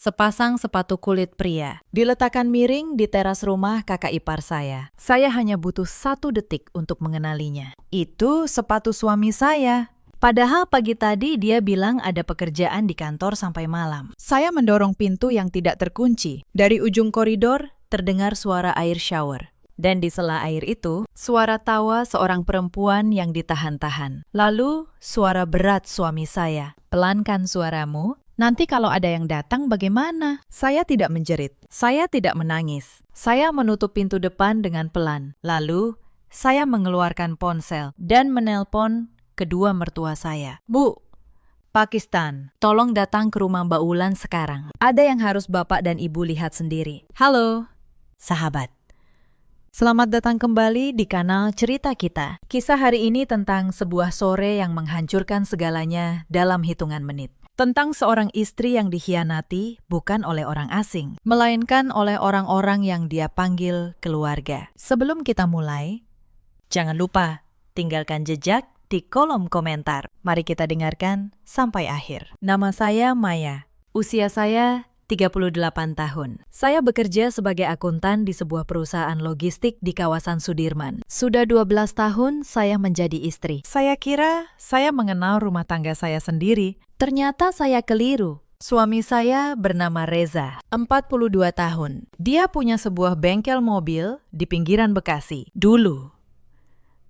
Sepasang sepatu kulit pria diletakkan miring di teras rumah kakak ipar saya. Saya hanya butuh 1 detik untuk mengenalinya. Itu sepatu suami saya. Padahal pagi tadi dia bilang ada pekerjaan di kantor sampai malam. Saya mendorong pintu yang tidak terkunci. Dari ujung koridor terdengar suara air shower. Dan di sela air itu, suara tawa seorang perempuan yang ditahan-tahan. Lalu, suara berat suami saya. "Pelankan suaramu. Nanti kalau ada yang datang bagaimana?" Saya tidak menjerit. Saya tidak menangis. Saya menutup pintu depan dengan pelan. Lalu, saya mengeluarkan ponsel dan menelpon kedua mertua saya. "Bu, Pakistan, tolong datang ke rumah Mbak Wulan sekarang. Ada yang harus Bapak dan Ibu lihat sendiri." Halo, sahabat. Selamat datang kembali di kanal Cerita Kita. Kisah hari ini tentang sebuah sore yang menghancurkan segalanya dalam hitungan menit. Tentang seorang istri yang dikhianati bukan oleh orang asing, melainkan oleh orang-orang yang dia panggil keluarga. Sebelum kita mulai, jangan lupa tinggalkan jejak di kolom komentar. Mari kita dengarkan sampai akhir. Nama saya Maya. Usia saya 38 tahun. Saya bekerja sebagai akuntan di sebuah perusahaan logistik di kawasan Sudirman. Sudah 12 tahun saya menjadi istri. Saya kira saya mengenal rumah tangga saya sendiri. Ternyata saya keliru. Suami saya bernama Reza, 42 tahun. Dia punya sebuah bengkel mobil di pinggiran Bekasi. Dulu,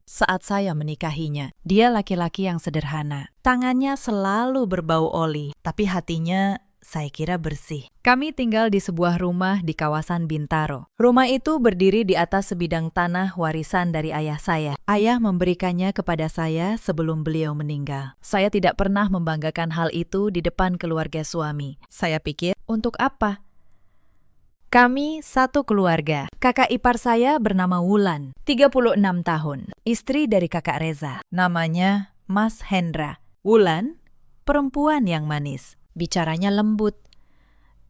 saat saya menikahinya, dia laki-laki yang sederhana. Tangannya selalu berbau oli, tapi hatinya saya kira bersih. Kami tinggal di sebuah rumah di kawasan Bintaro. Rumah itu berdiri di atas sebidang tanah warisan dari ayah saya. Ayah memberikannya kepada saya sebelum beliau meninggal. Saya tidak pernah membanggakan hal itu di depan keluarga suami. Saya pikir, untuk apa? Kami satu keluarga. Kakak ipar saya bernama Wulan, 36 tahun. Istri dari kakak Reza. Namanya Mas Hendra. Wulan, perempuan yang manis. Bicaranya lembut.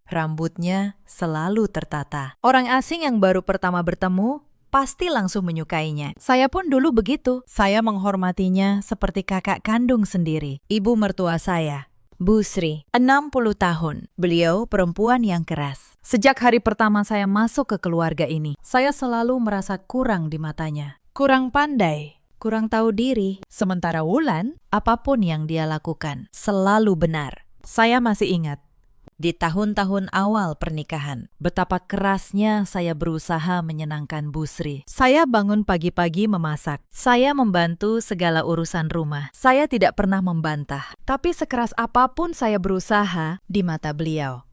Rambutnya selalu tertata. Orang asing yang baru pertama bertemu pasti langsung menyukainya. Saya pun dulu begitu. Saya menghormatinya seperti kakak kandung sendiri. Ibu mertua saya, Bu Sri, 60 tahun. Beliau perempuan yang keras. Sejak hari pertama saya masuk ke keluarga ini, saya selalu merasa kurang di matanya. Kurang pandai, kurang tahu diri. Sementara Wulan, apapun yang dia lakukan selalu benar. Saya masih ingat, di tahun-tahun awal pernikahan, betapa kerasnya saya berusaha menyenangkan Bu Sri. Saya bangun pagi-pagi memasak. Saya membantu segala urusan rumah. Saya tidak pernah membantah. Tapi sekeras apapun saya berusaha di mata beliau,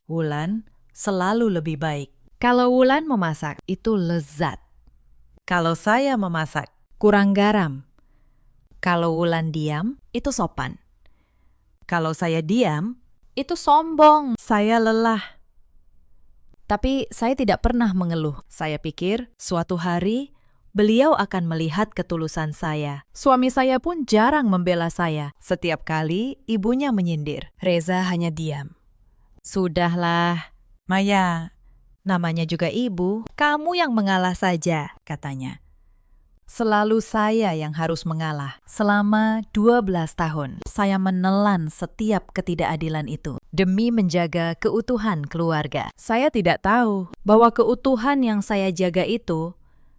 Wulan selalu lebih baik. Kalau Wulan memasak, itu lezat. Kalau saya memasak, kurang garam. Kalau Wulan diam, itu sopan. Kalau saya diam, itu sombong. Saya lelah. Tapi saya tidak pernah mengeluh. Saya pikir suatu hari beliau akan melihat ketulusan saya. Suami saya pun jarang membela saya. Setiap kali ibunya menyindir, Reza hanya diam. "Sudahlah, Maya, namanya juga ibu. Kamu yang mengalah saja," katanya. Selalu saya yang harus mengalah. Selama 12 tahun, saya menelan setiap ketidakadilan itu demi menjaga keutuhan keluarga. Saya tidak tahu bahwa keutuhan yang saya jaga itu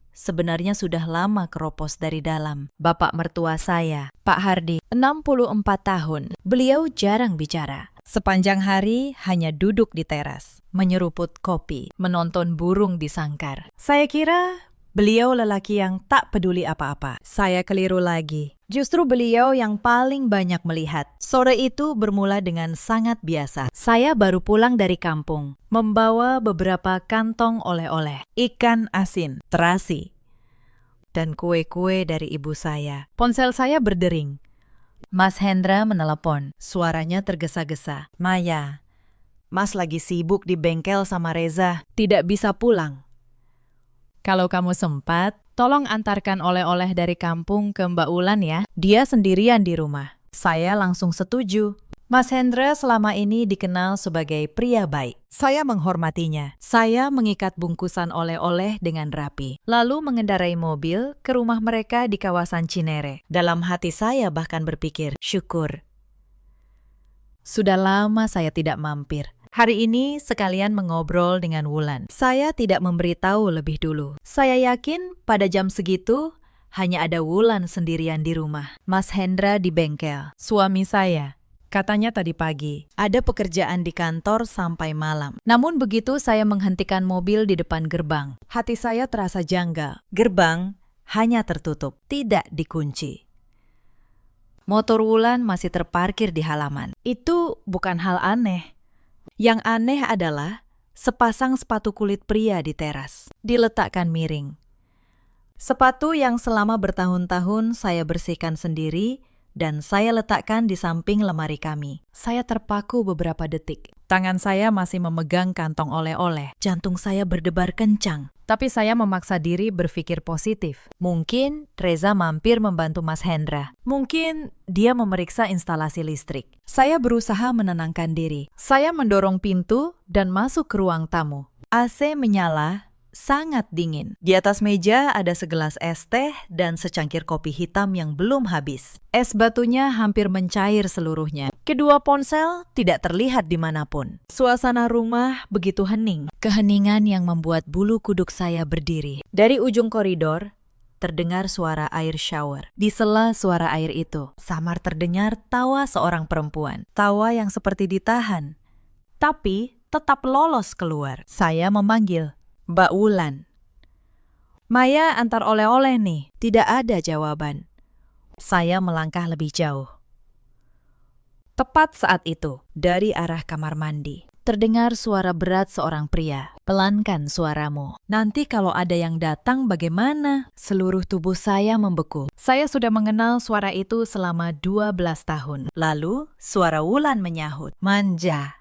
sebenarnya sudah lama keropos dari dalam. Bapak mertua saya, Pak Hardi, 64 tahun. Beliau jarang bicara. Sepanjang hari hanya duduk di teras, menyeruput kopi, menonton burung di sangkar. Saya kira beliau lelaki yang tak peduli apa-apa. Saya keliru lagi. Justru beliau yang paling banyak melihat. Sore itu bermula dengan sangat biasa. Saya baru pulang dari kampung, membawa beberapa kantong oleh-oleh, ikan asin, terasi, dan kue-kue dari ibu saya. Ponsel saya berdering. Mas Hendra menelepon. Suaranya tergesa-gesa. "Maya, Mas lagi sibuk di bengkel sama Reza, tidak bisa pulang. Kalau kamu sempat, tolong antarkan oleh-oleh dari kampung ke Mbak Wulan ya. Dia sendirian di rumah." Saya langsung setuju. Mas Hendra selama ini dikenal sebagai pria baik. Saya menghormatinya. Saya mengikat bungkusan oleh-oleh dengan rapi, lalu mengendarai mobil ke rumah mereka di kawasan Cinere. Dalam hati saya bahkan berpikir, syukur. Sudah lama saya tidak mampir. Hari ini sekalian mengobrol dengan Wulan. Saya tidak memberitahu lebih dulu. Saya yakin pada jam segitu hanya ada Wulan sendirian di rumah. Mas Hendra di bengkel. Suami saya. Katanya tadi pagi, ada pekerjaan di kantor sampai malam. Namun begitu saya menghentikan mobil di depan gerbang. Hati saya terasa janggal. Gerbang hanya tertutup, tidak dikunci. Motor Wulan masih terparkir di halaman. Itu bukan hal aneh. Yang aneh adalah sepasang sepatu kulit pria di teras, diletakkan miring. Sepatu yang selama bertahun-tahun saya bersihkan sendiri dan saya letakkan di samping lemari kami. Saya terpaku beberapa detik. Tangan saya masih memegang kantong oleh-oleh. Jantung saya berdebar kencang. Tapi saya memaksa diri berpikir positif. Mungkin Reza mampir membantu Mas Hendra. Mungkin dia memeriksa instalasi listrik. Saya berusaha menenangkan diri. Saya mendorong pintu dan masuk ke ruang tamu. AC menyala, sangat dingin. Di atas meja ada segelas es teh dan secangkir kopi hitam yang belum habis. Es batunya hampir mencair seluruhnya. Kedua ponsel tidak terlihat dimanapun. Suasana rumah begitu hening. Keheningan yang membuat bulu kuduk saya berdiri. Dari ujung koridor, terdengar suara air shower. Di sela suara air itu, samar terdengar tawa seorang perempuan. Tawa yang seperti ditahan, tapi tetap lolos keluar. Saya memanggil, Mbak Wulan. Maya antar oleh-oleh nih. Tidak ada jawaban. Saya melangkah lebih jauh. Tepat saat itu, dari arah kamar mandi, terdengar suara berat seorang pria. Pelankan suaramu. Nanti kalau ada yang datang bagaimana? Seluruh tubuh saya membeku. Saya sudah mengenal suara itu selama 12 tahun. Lalu, suara Wulan menyahut. Manja.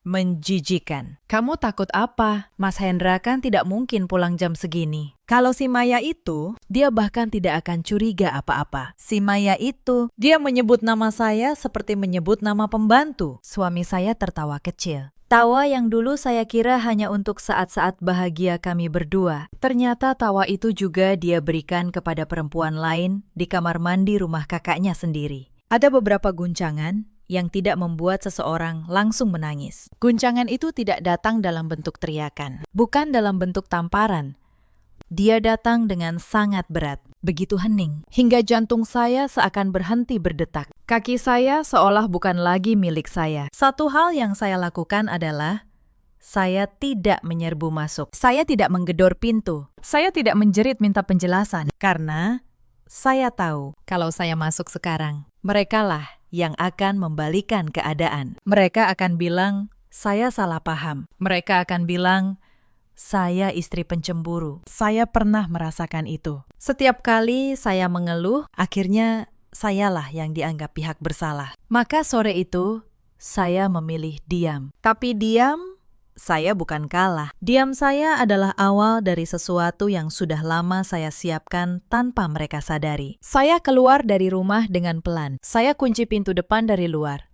Menjijikan. Kamu takut apa? Mas Hendra kan tidak mungkin pulang jam segini. Kalau si Maya itu, dia bahkan tidak akan curiga apa-apa. Si Maya itu, dia menyebut nama saya seperti menyebut nama pembantu. Suami saya tertawa kecil. Tawa yang dulu saya kira hanya untuk saat-saat bahagia kami berdua. Ternyata tawa itu juga dia berikan kepada perempuan lain di kamar mandi rumah kakaknya sendiri. Ada beberapa guncangan yang tidak membuat seseorang langsung menangis. Guncangan itu tidak datang dalam bentuk teriakan, bukan dalam bentuk tamparan. Dia datang dengan sangat berat, begitu hening, hingga jantung saya seakan berhenti berdetak. Kaki saya seolah bukan lagi milik saya. Satu hal yang saya lakukan adalah saya tidak menyerbu masuk. Saya tidak menggedor pintu. Saya tidak menjerit minta penjelasan, karena saya tahu kalau saya masuk sekarang, merekalah yang akan membalikan keadaan. Mereka akan bilang, saya salah paham. Mereka akan bilang, saya istri pencemburu. Saya pernah merasakan itu. Setiap kali saya mengeluh, akhirnya sayalah yang dianggap pihak bersalah. Maka sore itu, saya memilih diam. Tapi diam, saya bukan kalah. Diam saya adalah awal dari sesuatu yang sudah lama saya siapkan tanpa mereka sadari. Saya keluar dari rumah dengan pelan. Saya kunci pintu depan dari luar.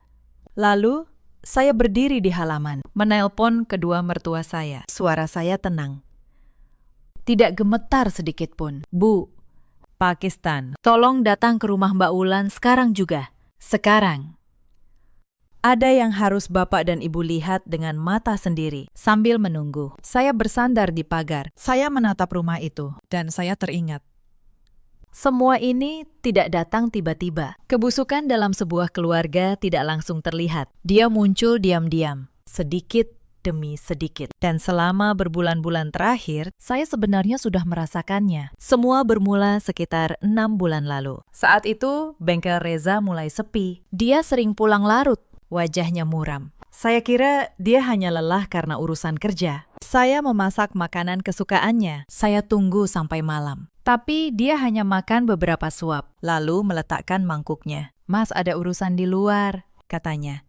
Lalu, saya berdiri di halaman, menelpon kedua mertua saya. Suara saya tenang. Tidak gemetar sedikit pun. Bu, Pakistan, tolong datang ke rumah Mbak Wulan sekarang juga. Sekarang. Ada yang harus Bapak dan Ibu lihat dengan mata sendiri. Sambil menunggu, saya bersandar di pagar. Saya menatap rumah itu, dan saya teringat. Semua ini tidak datang tiba-tiba. Kebusukan dalam sebuah keluarga tidak langsung terlihat. Dia muncul diam-diam, sedikit demi sedikit. Dan selama berbulan-bulan terakhir, saya sebenarnya sudah merasakannya. Semua bermula sekitar 6 bulan lalu. Saat itu, bengkel Reza mulai sepi. Dia sering pulang larut. Wajahnya muram. Saya kira dia hanya lelah karena urusan kerja. Saya memasak makanan kesukaannya. Saya tunggu sampai malam. Tapi dia hanya makan beberapa suap, lalu meletakkan mangkuknya. Mas, ada urusan di luar, katanya.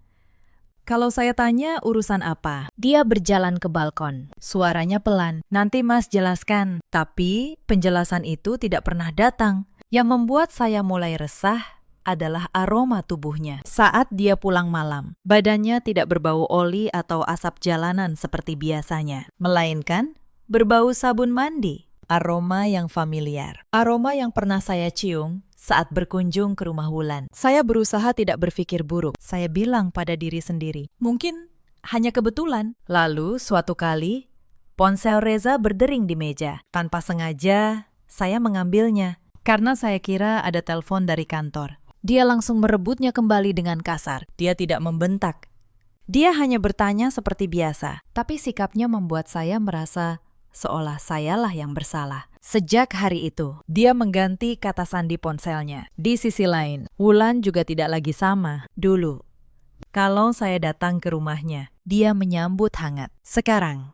Kalau saya tanya urusan apa, dia berjalan ke balkon. Suaranya pelan. Nanti Mas jelaskan. Tapi penjelasan itu tidak pernah datang. Yang membuat saya mulai resah adalah aroma tubuhnya. Saat dia pulang malam, badannya tidak berbau oli atau asap jalanan seperti biasanya, melainkan berbau sabun mandi. Aroma yang familiar. Aroma yang pernah saya cium saat berkunjung ke rumah Wulan. Saya berusaha tidak berpikir buruk. Saya bilang pada diri sendiri, mungkin hanya kebetulan. Lalu suatu kali, ponsel Reza berdering di meja. Tanpa sengaja, saya mengambilnya karena saya kira ada telepon dari kantor. Dia langsung merebutnya kembali dengan kasar. Dia tidak membentak. Dia hanya bertanya seperti biasa, tapi sikapnya membuat saya merasa seolah sayalah yang bersalah. Sejak hari itu, dia mengganti kata sandi ponselnya. Di sisi lain, Wulan juga tidak lagi sama. Dulu, kalau saya datang ke rumahnya, dia menyambut hangat. Sekarang,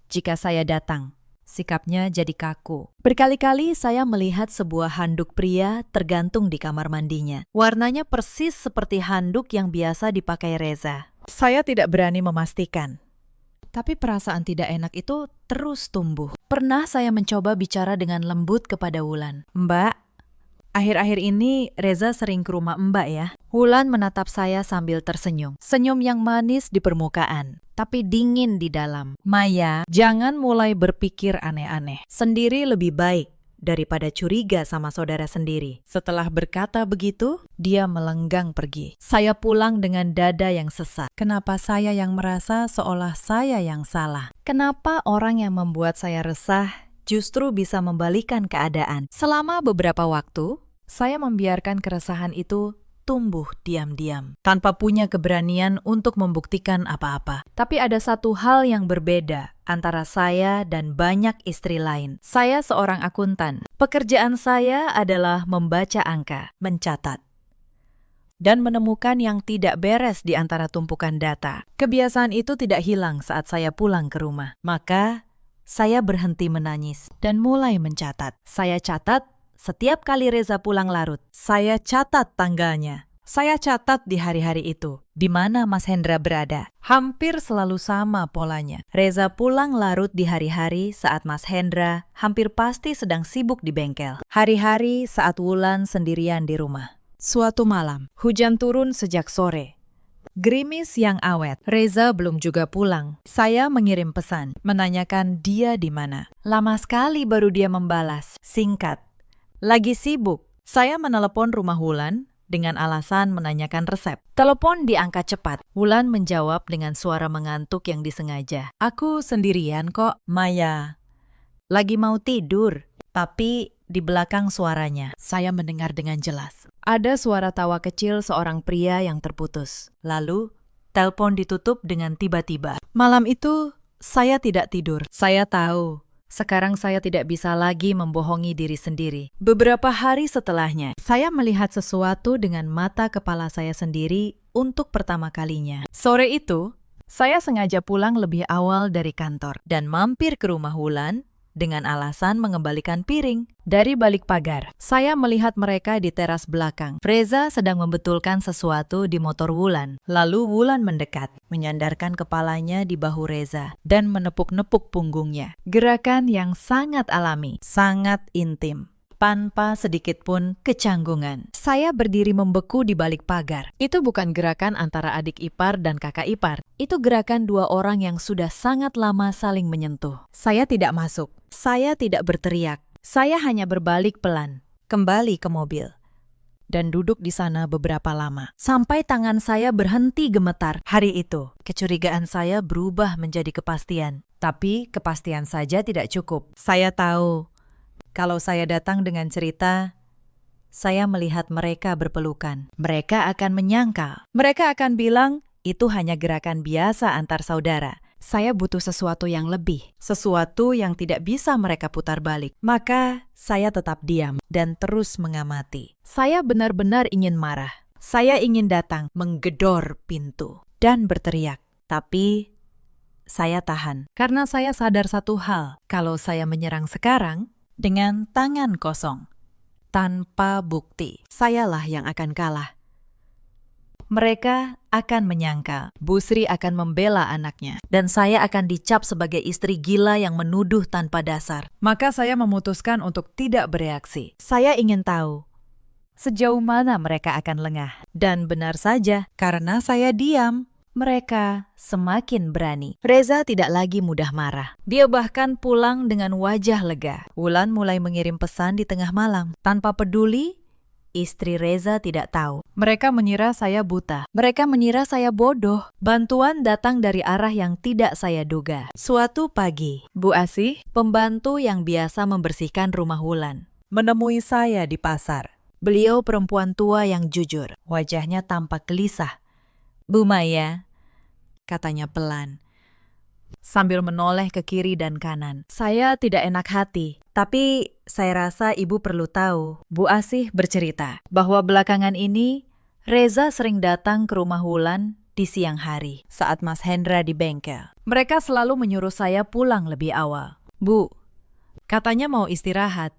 jika saya datang, sikapnya jadi kaku. Berkali-kali saya melihat sebuah handuk pria tergantung di kamar mandinya. Warnanya persis seperti handuk yang biasa dipakai Reza. Saya tidak berani memastikan. Tapi perasaan tidak enak itu terus tumbuh. Pernah saya mencoba bicara dengan lembut kepada Wulan. Mbak, akhir-akhir ini Reza sering ke rumah Mbak ya. Wulan menatap saya sambil tersenyum. Senyum yang manis di permukaan, tapi dingin di dalam. Maya, jangan mulai berpikir aneh-aneh. Sendiri lebih baik daripada curiga sama saudara sendiri. Setelah berkata begitu, dia melenggang pergi. Saya pulang dengan dada yang sesak. Kenapa saya yang merasa seolah saya yang salah? Kenapa orang yang membuat saya resah justru bisa membalikan keadaan? Selama beberapa waktu, saya membiarkan keresahan itu tumbuh diam-diam, tanpa punya keberanian untuk membuktikan apa-apa. Tapi ada satu hal yang berbeda antara saya dan banyak istri lain. Saya seorang akuntan. Pekerjaan saya adalah membaca angka, mencatat, dan menemukan yang tidak beres di antara tumpukan data. Kebiasaan itu tidak hilang saat saya pulang ke rumah. Maka, saya berhenti menangis dan mulai mencatat. Saya catat setiap kali Reza pulang larut. Saya catat tanggalnya. Saya catat di hari-hari itu, di mana Mas Hendra berada. Hampir selalu sama polanya. Reza pulang larut di hari-hari saat Mas Hendra hampir pasti sedang sibuk di bengkel. Hari-hari saat Wulan sendirian di rumah. Suatu malam, hujan turun sejak sore. Gerimis yang awet. Reza belum juga pulang. Saya mengirim pesan, menanyakan dia di mana. Lama sekali baru dia membalas. Singkat. Lagi sibuk. Saya menelepon rumah Wulan dengan alasan menanyakan resep. Telepon diangkat cepat. Wulan menjawab dengan suara mengantuk yang disengaja. Aku sendirian kok, Maya. Lagi mau tidur, tapi di belakang suaranya, saya mendengar dengan jelas. Ada suara tawa kecil seorang pria yang terputus. Lalu, telepon ditutup dengan tiba-tiba. Malam itu, saya tidak tidur. Saya tahu. Sekarang saya tidak bisa lagi membohongi diri sendiri. Beberapa hari setelahnya, saya melihat sesuatu dengan mata kepala saya sendiri untuk pertama kalinya. Sore itu, saya sengaja pulang lebih awal dari kantor dan mampir ke rumah Wulan dengan alasan mengembalikan piring. Dari balik pagar, saya melihat mereka di teras belakang. Reza sedang membetulkan sesuatu di motor Wulan. Lalu Wulan mendekat, menyandarkan kepalanya di bahu Reza, dan menepuk-nepuk punggungnya. Gerakan yang sangat alami, sangat intim, tanpa sedikit pun kecanggungan. Saya berdiri membeku di balik pagar. Itu bukan gerakan antara adik ipar dan kakak ipar. Itu gerakan dua orang yang sudah sangat lama saling menyentuh. Saya tidak masuk. Saya tidak berteriak. Saya hanya berbalik pelan, kembali ke mobil, dan duduk di sana beberapa lama. Sampai tangan saya berhenti gemetar. Hari itu, kecurigaan saya berubah menjadi kepastian. Tapi kepastian saja tidak cukup. Saya tahu, kalau saya datang dengan cerita, saya melihat mereka berpelukan. Mereka akan menyangkal. Mereka akan bilang, itu hanya gerakan biasa antar saudara. Saya butuh sesuatu yang lebih, sesuatu yang tidak bisa mereka putar balik. Maka saya tetap diam dan terus mengamati. Saya benar-benar ingin marah. Saya ingin datang, menggedor pintu, dan berteriak. Tapi saya tahan, karena saya sadar satu hal. Kalau saya menyerang sekarang, dengan tangan kosong, tanpa bukti, sayalah yang akan kalah. Mereka akan menyangkal, Busri akan membela anaknya, dan saya akan dicap sebagai istri gila yang menuduh tanpa dasar. Maka saya memutuskan untuk tidak bereaksi. Saya ingin tahu sejauh mana mereka akan lengah. Dan benar saja, karena saya diam, mereka semakin berani. Reza tidak lagi mudah marah. Dia bahkan pulang dengan wajah lega. Wulan mulai mengirim pesan di tengah malam. Tanpa peduli, Istri Reza tidak tahu. Mereka mengira saya buta. Mereka mengira saya bodoh. Bantuan datang dari arah yang tidak saya duga. Suatu pagi, Bu Asih, pembantu yang biasa membersihkan rumah Wulan, menemui saya di pasar. Beliau perempuan tua yang jujur. Wajahnya tampak gelisah. "Bu Maya," katanya pelan, sambil menoleh ke kiri dan kanan. Saya tidak enak hati, tapi saya rasa ibu perlu tahu. Bu Asih bercerita bahwa belakangan ini Reza sering datang ke rumah Wulan di siang hari saat Mas Hendra di bengkel. Mereka selalu menyuruh saya pulang lebih awal. "Bu," katanya mau istirahat.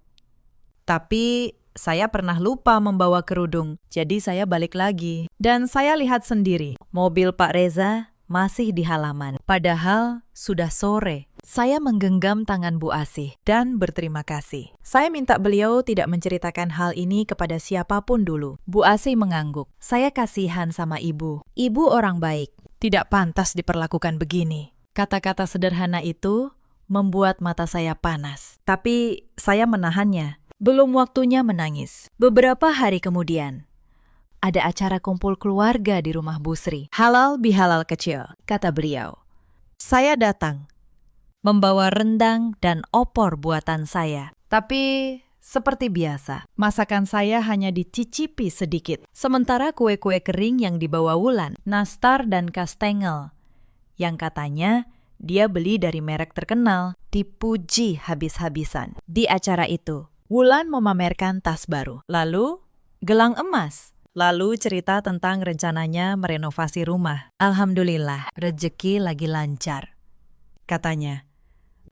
Tapi saya pernah lupa membawa kerudung, jadi saya balik lagi. Dan saya lihat sendiri, mobil Pak Reza masih di halaman. Padahal sudah sore. Saya menggenggam tangan Bu Asih dan berterima kasih. Saya minta beliau tidak menceritakan hal ini kepada siapapun dulu. Bu Asih mengangguk. Saya kasihan sama ibu. Ibu orang baik. Tidak pantas diperlakukan begini. Kata-kata sederhana itu membuat mata saya panas. Tapi saya menahannya. Belum waktunya menangis. Beberapa hari kemudian, ada acara kumpul keluarga di rumah Bu Sri. Halal bihalal kecil, kata beliau. Saya datang, membawa rendang dan opor buatan saya. Tapi seperti biasa, masakan saya hanya dicicipi sedikit. Sementara kue-kue kering yang dibawa Wulan, nastar dan kastengel, yang katanya dia beli dari merek terkenal, dipuji habis-habisan. Di acara itu, Wulan memamerkan tas baru, lalu gelang emas. Lalu cerita tentang rencananya merenovasi rumah. "Alhamdulillah, rezeki lagi lancar," katanya,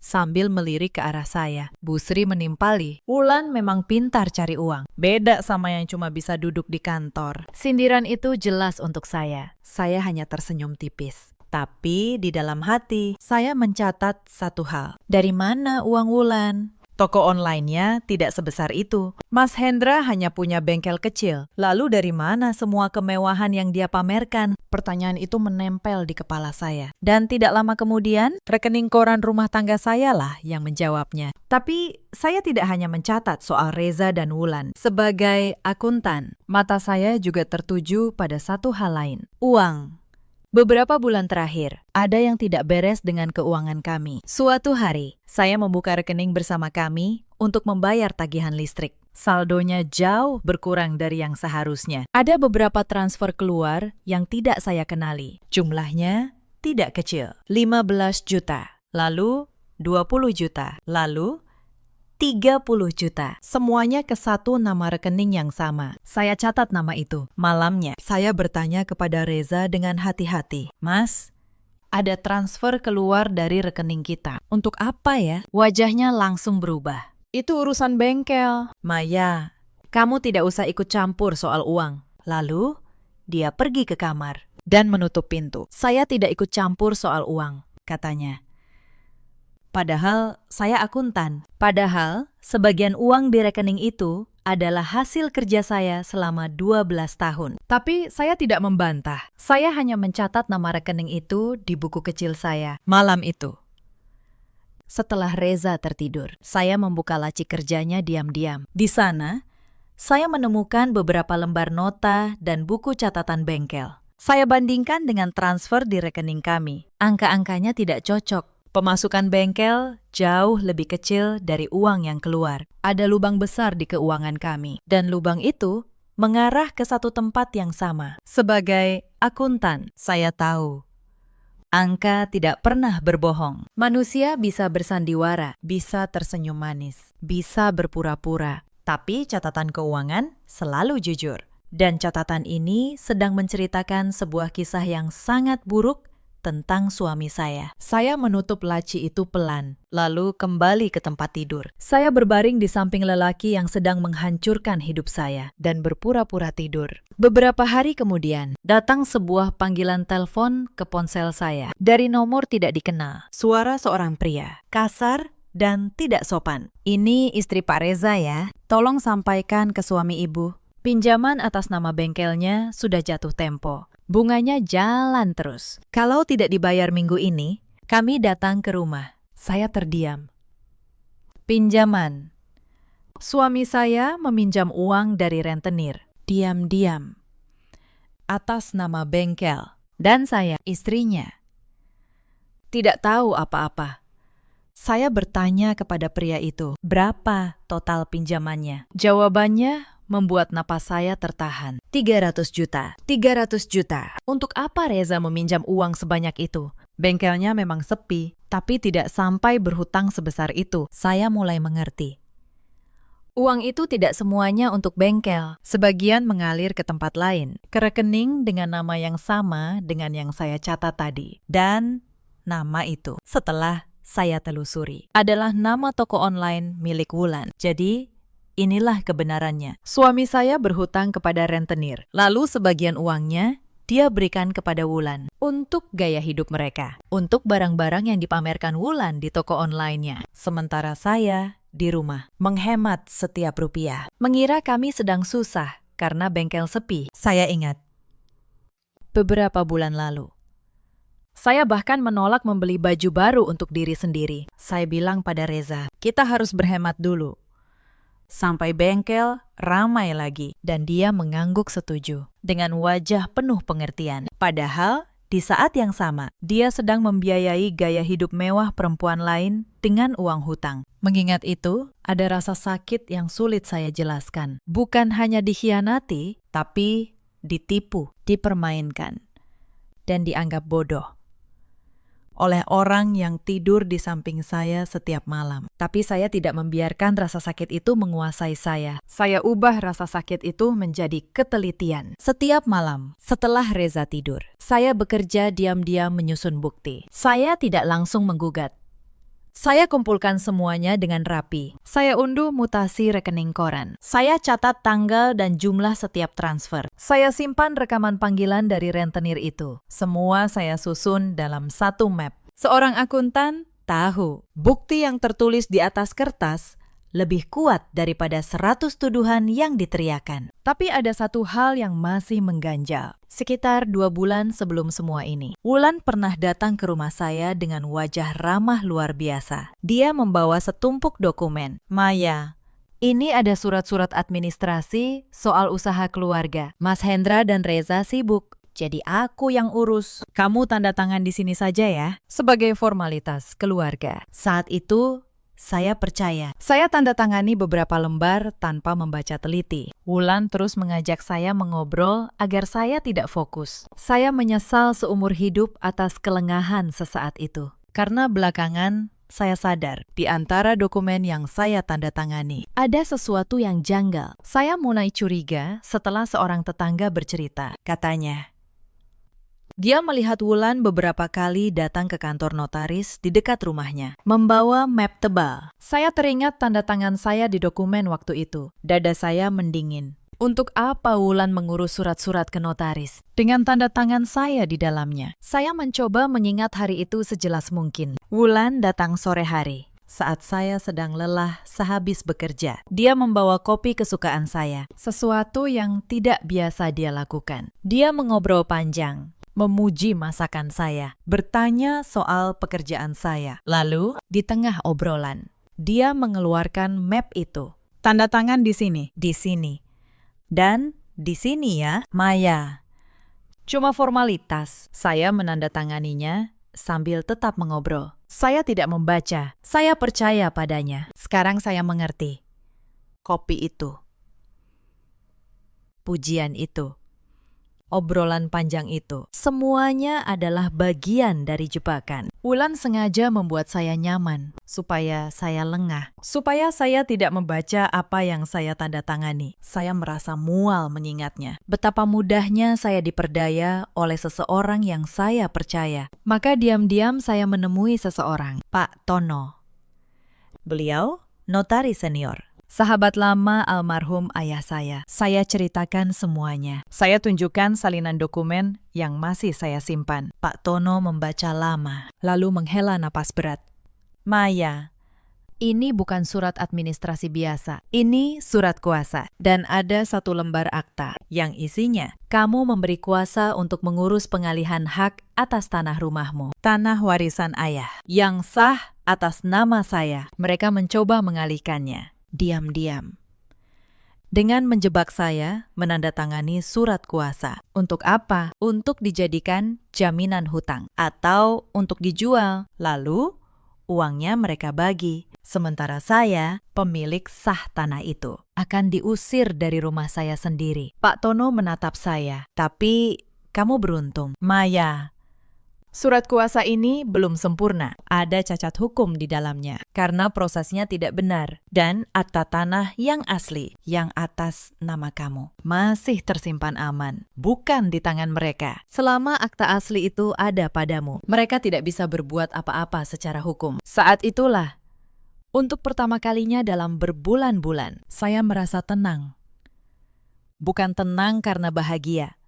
sambil melirik ke arah saya. Bu Sri menimpali, "Wulan memang pintar cari uang. Beda sama yang cuma bisa duduk di kantor." Sindiran itu jelas untuk saya. Saya hanya tersenyum tipis. Tapi di dalam hati, saya mencatat satu hal. Dari mana uang Wulan? Toko online-nya tidak sebesar itu. Mas Hendra hanya punya bengkel kecil. Lalu dari mana semua kemewahan yang dia pamerkan? Pertanyaan itu menempel di kepala saya. Dan tidak lama kemudian, rekening koran rumah tangga saya lah yang menjawabnya. Tapi saya tidak hanya mencatat soal Reza dan Wulan. Sebagai akuntan, mata saya juga tertuju pada satu hal lain. Uang. Beberapa bulan terakhir, ada yang tidak beres dengan keuangan kami. Suatu hari, saya membuka rekening bersama kami untuk membayar tagihan listrik. Saldonya jauh berkurang dari yang seharusnya. Ada beberapa transfer keluar yang tidak saya kenali. Jumlahnya tidak kecil, 15 juta, lalu 20 juta, lalu 30 juta. Semuanya ke satu nama rekening yang sama. Saya catat nama itu. Malamnya, saya bertanya kepada Reza dengan hati-hati, "Mas, ada transfer keluar dari rekening kita. Untuk apa ya?" Wajahnya langsung berubah. "Itu urusan bengkel." "Maya, kamu tidak usah ikut campur soal uang." Lalu, dia pergi ke kamar dan menutup pintu. "Saya tidak ikut campur soal uang," katanya. Padahal saya akuntan. Padahal sebagian uang di rekening itu adalah hasil kerja saya selama 12 tahun. Tapi saya tidak membantah. Saya hanya mencatat nama rekening itu di buku kecil saya. Malam itu, setelah Reza tertidur, saya membuka laci kerjanya diam-diam. Di sana, saya menemukan beberapa lembar nota dan buku catatan bengkel. Saya bandingkan dengan transfer di rekening kami. Angka-angkanya tidak cocok. Pemasukan bengkel jauh lebih kecil dari uang yang keluar. Ada lubang besar di keuangan kami. Dan lubang itu mengarah ke satu tempat yang sama. Sebagai akuntan, saya tahu angka tidak pernah berbohong. Manusia bisa bersandiwara, bisa tersenyum manis, bisa berpura-pura. Tapi catatan keuangan selalu jujur. Dan catatan ini sedang menceritakan sebuah kisah yang sangat buruk tentang suami saya. Saya menutup laci itu pelan, lalu kembali ke tempat tidur. Saya berbaring di samping lelaki yang sedang menghancurkan hidup saya dan berpura-pura tidur. Beberapa hari kemudian, datang sebuah panggilan telepon ke ponsel saya dari nomor tidak dikenal. Suara seorang pria, kasar dan tidak sopan. "Ini istri Pak Reza ya, tolong sampaikan ke suami ibu. Pinjaman atas nama bengkelnya sudah jatuh tempo. Bunganya jalan terus. Kalau tidak dibayar minggu ini, kami datang ke rumah." Saya terdiam. "Pinjaman?" Suami saya meminjam uang dari rentenir, diam-diam, atas nama bengkel, dan saya, istrinya, tidak tahu apa-apa. Saya bertanya kepada pria itu, berapa total pinjamannya? Jawabannya membuat napas saya tertahan. 300 juta. 300 juta. Untuk apa Reza meminjam uang sebanyak itu? Bengkelnya memang sepi, tapi tidak sampai berhutang sebesar itu. Saya mulai mengerti. Uang itu tidak semuanya untuk bengkel. Sebagian mengalir ke tempat lain, ke rekening dengan nama yang sama dengan yang saya catat tadi. Dan nama itu, setelah saya telusuri, adalah nama toko online milik Wulan. Jadi, inilah kebenarannya. Suami saya berhutang kepada rentenir. Lalu sebagian uangnya dia berikan kepada Wulan untuk gaya hidup mereka. Untuk barang-barang yang dipamerkan Wulan di toko online-nya. Sementara saya di rumah menghemat setiap rupiah. Mengira kami sedang susah karena bengkel sepi. Saya ingat beberapa bulan lalu, saya bahkan menolak membeli baju baru untuk diri sendiri. Saya bilang pada Reza, kita harus berhemat dulu sampai bengkel ramai lagi. Dan dia mengangguk setuju dengan wajah penuh pengertian. Padahal di saat yang sama, dia sedang membiayai gaya hidup mewah perempuan lain dengan uang hutang. Mengingat itu, ada rasa sakit yang sulit saya jelaskan. Bukan hanya dikhianati, tapi ditipu, dipermainkan, dan dianggap bodoh oleh orang yang tidur di samping saya setiap malam. Tapi saya tidak membiarkan rasa sakit itu menguasai saya. Saya ubah rasa sakit itu menjadi ketelitian. Setiap malam, setelah Reza tidur, saya bekerja diam-diam menyusun bukti. Saya tidak langsung menggugat. Saya kumpulkan semuanya dengan rapi. Saya unduh mutasi rekening koran. Saya catat tanggal dan jumlah setiap transfer. Saya simpan rekaman panggilan dari rentenir itu. Semua saya susun dalam satu map. Seorang akuntan tahu bukti yang tertulis di atas kertas lebih kuat daripada 100 tuduhan yang diteriakan. Tapi ada satu hal yang masih mengganjal. Sekitar 2 bulan sebelum semua ini, Wulan pernah datang ke rumah saya dengan wajah ramah luar biasa. Dia membawa setumpuk dokumen. Maya, ini ada surat-surat administrasi soal usaha keluarga. Mas Hendra dan Reza sibuk, jadi aku yang urus. Kamu tanda tangan di sini saja ya, sebagai formalitas keluarga. Saat itu, saya percaya. Saya tanda tangani beberapa lembar tanpa membaca teliti. Wulan terus mengajak saya mengobrol agar saya tidak fokus. Saya menyesal seumur hidup atas kelengahan sesaat itu. Karena belakangan saya sadar di antara dokumen yang saya tanda tangani ada sesuatu yang janggal. Saya mulai curiga setelah seorang tetangga bercerita. Katanya, dia melihat Wulan beberapa kali datang ke kantor notaris di dekat rumahnya, membawa map tebal. Saya teringat tanda tangan saya di dokumen waktu itu. Dada saya mendingin. Untuk apa Wulan mengurus surat-surat ke notaris dengan tanda tangan saya di dalamnya? Saya mencoba mengingat hari itu sejelas mungkin. Wulan datang sore hari, saat saya sedang lelah sehabis bekerja. Dia membawa kopi kesukaan saya, sesuatu yang tidak biasa dia lakukan. Dia mengobrol panjang, memuji masakan saya, bertanya soal pekerjaan saya. Lalu, di tengah obrolan, dia mengeluarkan map itu. Tanda tangan di sini, dan di sini ya, Maya. Cuma formalitas. Saya menandatanganinya sambil tetap mengobrol. Saya tidak membaca, saya percaya padanya. Sekarang saya mengerti. Kopi itu, pujian itu, obrolan panjang itu, semuanya adalah bagian dari jebakan. Wulan sengaja membuat saya nyaman, supaya saya lengah, supaya saya tidak membaca apa yang saya tanda tangani. Saya merasa mual mengingatnya. Betapa mudahnya saya diperdaya oleh seseorang yang saya percaya. Maka diam-diam saya menemui seseorang, Pak Tono. Beliau notaris senior. Sahabat lama almarhum ayah saya. Saya ceritakan semuanya. Saya tunjukkan salinan dokumen yang masih saya simpan. Pak Tono membaca lama, lalu menghela napas berat. Maya, ini bukan surat administrasi biasa. Ini surat kuasa. Dan ada satu lembar akta yang isinya, kamu memberi kuasa untuk mengurus pengalihan hak atas tanah rumahmu. Tanah warisan ayah yang sah atas nama saya. Mereka mencoba mengalihkannya. diam-diam. Dengan menjebak saya menandatangani surat kuasa. Untuk apa? Untuk dijadikan jaminan hutang atau untuk dijual. Lalu uangnya mereka bagi. Sementara saya, pemilik sah tanah itu, akan diusir dari rumah saya sendiri. Pak Tono menatap saya. Tapi kamu beruntung, Maya. Surat kuasa ini belum sempurna. Ada cacat hukum di dalamnya karena prosesnya tidak benar. Dan akta tanah yang asli, yang atas nama kamu, masih tersimpan aman. Bukan di tangan mereka. Selama akta asli itu ada padamu, mereka tidak bisa berbuat apa-apa secara hukum. Saat itulah, untuk pertama kalinya dalam berbulan-bulan, saya merasa tenang. Bukan tenang karena bahagia.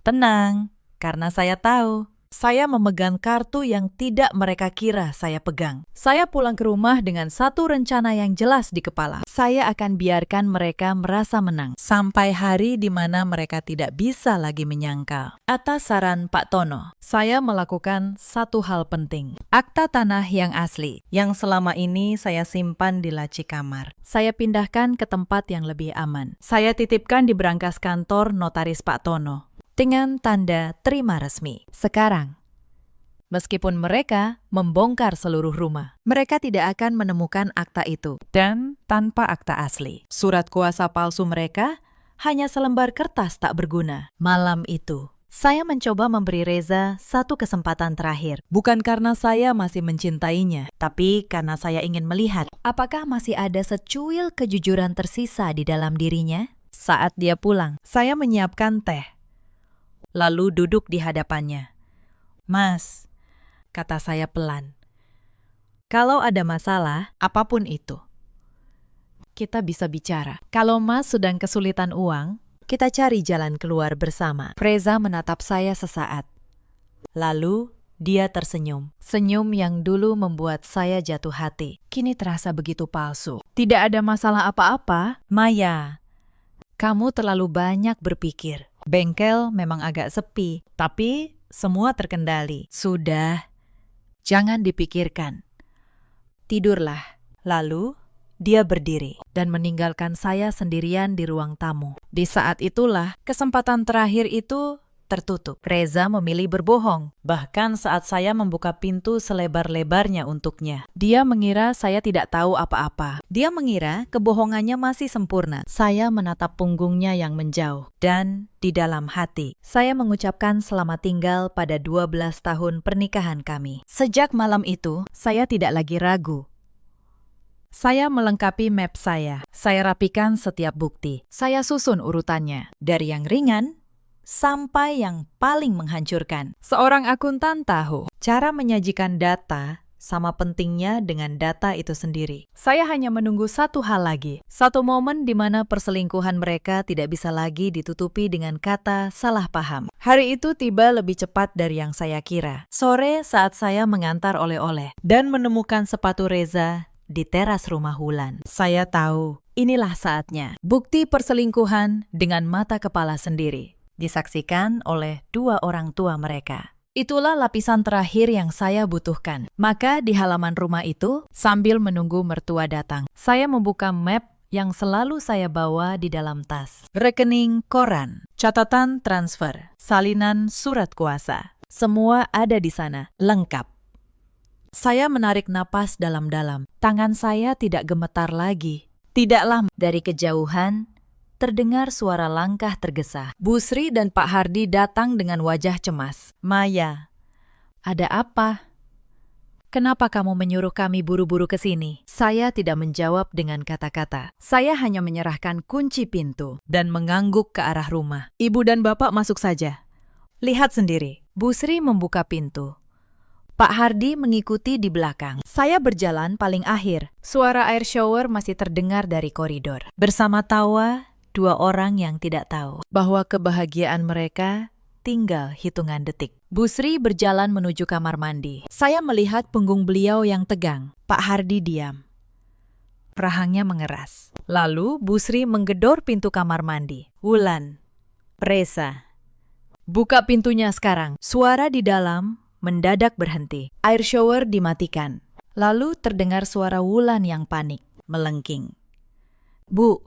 Tenang karena saya tahu saya memegang kartu yang tidak mereka kira saya pegang. Saya pulang ke rumah dengan satu rencana yang jelas di kepala. Saya akan biarkan mereka merasa menang sampai hari di mana mereka tidak bisa lagi menyangkal. Atas saran Pak Tono, saya melakukan satu hal penting. Akta tanah yang asli, yang selama ini saya simpan di laci kamar. Saya pindahkan ke tempat yang lebih aman. Saya titipkan di berangkas kantor notaris Pak Tono dengan tanda terima resmi. Sekarang, meskipun mereka membongkar seluruh rumah, mereka tidak akan menemukan akta itu. Dan tanpa akta asli, surat kuasa palsu mereka hanya selembar kertas tak berguna. Malam itu, saya mencoba memberi Reza satu kesempatan terakhir. Bukan karena saya masih mencintainya, tapi karena saya ingin melihat apakah masih ada secuil kejujuran tersisa di dalam dirinya. Saat dia pulang, saya menyiapkan teh. Lalu duduk di hadapannya. Mas, kata saya pelan, kalau ada masalah, apapun itu, kita bisa bicara. Kalau Mas sedang kesulitan uang, kita cari jalan keluar bersama. Reza menatap saya sesaat. Lalu dia tersenyum. Senyum yang dulu membuat saya jatuh hati, kini terasa begitu palsu. Tidak ada masalah apa-apa, Maya. Kamu terlalu banyak berpikir. Bengkel memang agak sepi, tapi semua terkendali. Sudah, jangan dipikirkan. Tidurlah. Lalu, dia berdiri dan meninggalkan saya sendirian di ruang tamu. Di saat itulah, kesempatan terakhir itu tertutup. Reza memilih berbohong, bahkan saat saya membuka pintu selebar-lebarnya untuknya. Dia mengira saya tidak tahu apa-apa. Dia mengira kebohongannya masih sempurna. Saya menatap punggungnya yang menjauh. Dan di dalam hati, saya mengucapkan selamat tinggal pada 12 tahun pernikahan kami. Sejak malam itu, saya tidak lagi ragu. Saya melengkapi map saya. Saya rapikan setiap bukti. Saya susun urutannya. Dari yang ringan sampai yang paling menghancurkan. Seorang akuntan tahu cara menyajikan data sama pentingnya dengan data itu sendiri. Saya hanya menunggu satu hal lagi. Satu momen di mana perselingkuhan mereka tidak bisa lagi ditutupi dengan kata salah paham. Hari itu tiba lebih cepat dari yang saya kira. Sore saat saya mengantar oleh-oleh dan menemukan sepatu Reza di teras rumah Wulan. Saya tahu inilah saatnya. Bukti perselingkuhan dengan mata kepala sendiri disaksikan oleh dua orang tua mereka. Itulah lapisan terakhir yang saya butuhkan. Maka di halaman rumah itu, sambil menunggu mertua datang, saya membuka map yang selalu saya bawa di dalam tas. Rekening koran, catatan transfer, salinan surat kuasa. Semua ada di sana, lengkap. Saya menarik napas dalam-dalam. Tangan saya tidak gemetar lagi. Tidak lama dari kejauhan, terdengar suara langkah tergesa. Bu Sri dan Pak Hardi datang dengan wajah cemas. Maya, ada apa? Kenapa kamu menyuruh kami buru-buru ke sini? Saya tidak menjawab dengan kata-kata. Saya hanya menyerahkan kunci pintu dan mengangguk ke arah rumah. Ibu dan Bapak masuk saja. Lihat sendiri. Bu Sri membuka pintu. Pak Hardi mengikuti di belakang. Saya berjalan paling akhir. Suara air shower masih terdengar dari koridor. Bersama tawa, dua orang yang tidak tahu bahwa kebahagiaan mereka tinggal hitungan detik. Bu Sri berjalan menuju kamar mandi. Saya melihat punggung beliau yang tegang. Pak Hardi diam. Rahangnya mengeras. Lalu Bu Sri menggedor pintu kamar mandi. Wulan, Reza, buka pintunya sekarang. Suara di dalam mendadak berhenti. Air shower dimatikan. Lalu terdengar suara Wulan yang panik, melengking. Bu,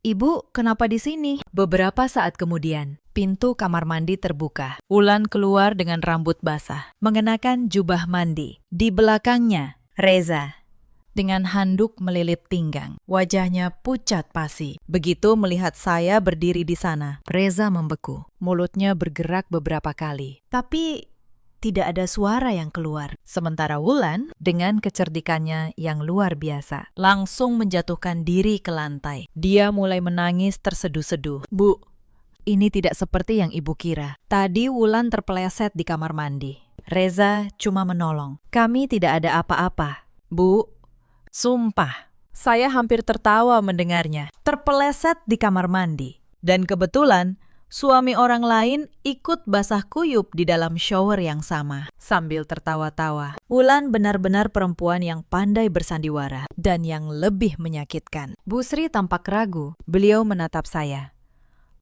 Ibu kenapa di sini? Beberapa saat kemudian, pintu kamar mandi terbuka. Wulan keluar dengan rambut basah, mengenakan jubah mandi. Di belakangnya, Reza dengan handuk melilit pinggang. Wajahnya pucat pasi. Begitu melihat saya berdiri di sana, Reza membeku. Mulutnya bergerak beberapa kali. Tapi tidak ada suara yang keluar. Sementara Wulan, dengan kecerdikannya yang luar biasa, langsung menjatuhkan diri ke lantai. Dia mulai menangis terseduh-seduh. Bu, ini tidak seperti yang Ibu kira. Tadi Wulan terpeleset di kamar mandi. Reza cuma menolong. Kami tidak ada apa-apa. Bu, sumpah, saya hampir tertawa mendengarnya. Terpeleset di kamar mandi. Dan kebetulan, suami orang lain ikut basah kuyup di dalam shower yang sama. Sambil tertawa-tawa, Wulan benar-benar perempuan yang pandai bersandiwara dan yang lebih menyakitkan. Bu Sri tampak ragu. Beliau menatap saya,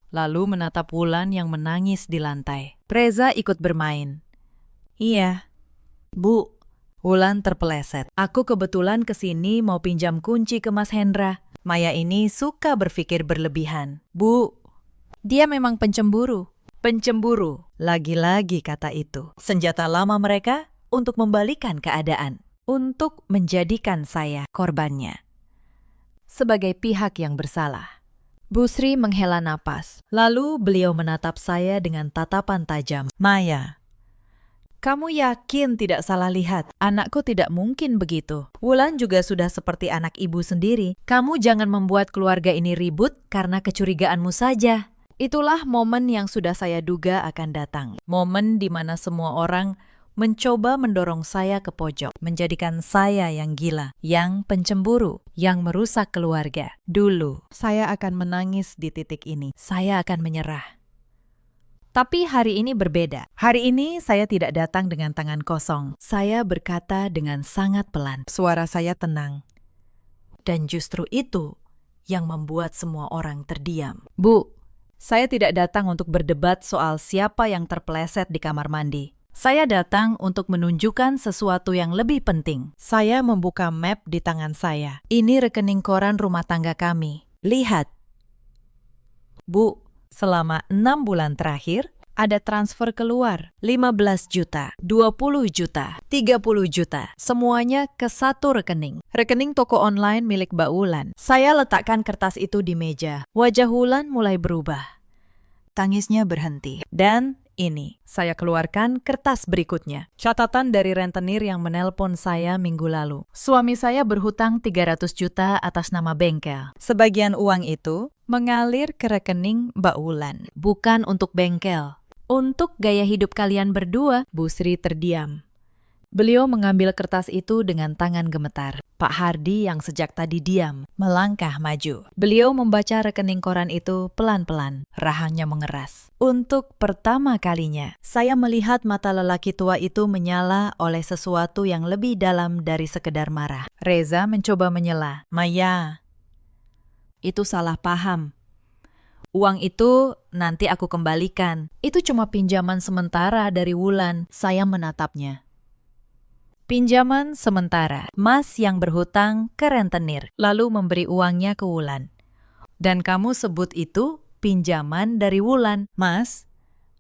lalu menatap Wulan yang menangis di lantai. Reza ikut bermain. Iya, Bu. Wulan terpeleset. Aku kebetulan kesini mau pinjam kunci ke Mas Hendra. Maya ini suka berpikir berlebihan. Bu, dia memang pencemburu. Pencemburu. Lagi-lagi kata itu. Senjata lama mereka untuk membalikan keadaan. Untuk menjadikan saya korbannya. Sebagai pihak yang bersalah. Bu Sri menghela napas. Lalu beliau menatap saya dengan tatapan tajam. Maya, kamu yakin tidak salah lihat? Anakku tidak mungkin begitu. Wulan juga sudah seperti anak ibu sendiri. Kamu jangan membuat keluarga ini ribut karena kecurigaanmu saja. Itulah momen yang sudah saya duga akan datang. Momen di mana semua orang mencoba mendorong saya ke pojok. Menjadikan saya yang gila, yang pencemburu, yang merusak keluarga. Dulu, saya akan menangis di titik ini. Saya akan menyerah. Tapi hari ini berbeda. Hari ini saya tidak datang dengan tangan kosong. Saya berkata dengan sangat pelan. Suara saya tenang. Dan justru itu yang membuat semua orang terdiam. Bu, saya tidak datang untuk berdebat soal siapa yang terpeleset di kamar mandi. Saya datang untuk menunjukkan sesuatu yang lebih penting. Saya membuka map di tangan saya. Ini rekening koran rumah tangga kami. Lihat. Bu, selama 6 bulan terakhir, ada transfer keluar 15 juta, 20 juta, 30 juta. Semuanya ke satu rekening. Rekening toko online milik Mbak Wulan. Saya letakkan kertas itu di meja. Wajah Wulan mulai berubah. Tangisnya berhenti. Dan ini, saya keluarkan kertas berikutnya. Catatan dari rentenir yang menelpon saya minggu lalu. Suami saya berhutang 300 juta atas nama bengkel. Sebagian uang itu mengalir ke rekening Mbak Wulan. Bukan untuk bengkel. Untuk gaya hidup kalian berdua. Bu Sri terdiam. Beliau mengambil kertas itu dengan tangan gemetar. Pak Hardi yang sejak tadi diam, melangkah maju. Beliau membaca rekening koran itu pelan-pelan, rahangnya mengeras. Untuk pertama kalinya, saya melihat mata lelaki tua itu menyala oleh sesuatu yang lebih dalam dari sekedar marah. Reza mencoba menyela. Maya, itu salah paham. Uang itu nanti aku kembalikan. Itu cuma pinjaman sementara dari Wulan. Saya menatapnya. Pinjaman sementara. Mas yang berhutang ke rentenir, lalu memberi uangnya ke Wulan. Dan kamu sebut itu pinjaman dari Wulan. Mas,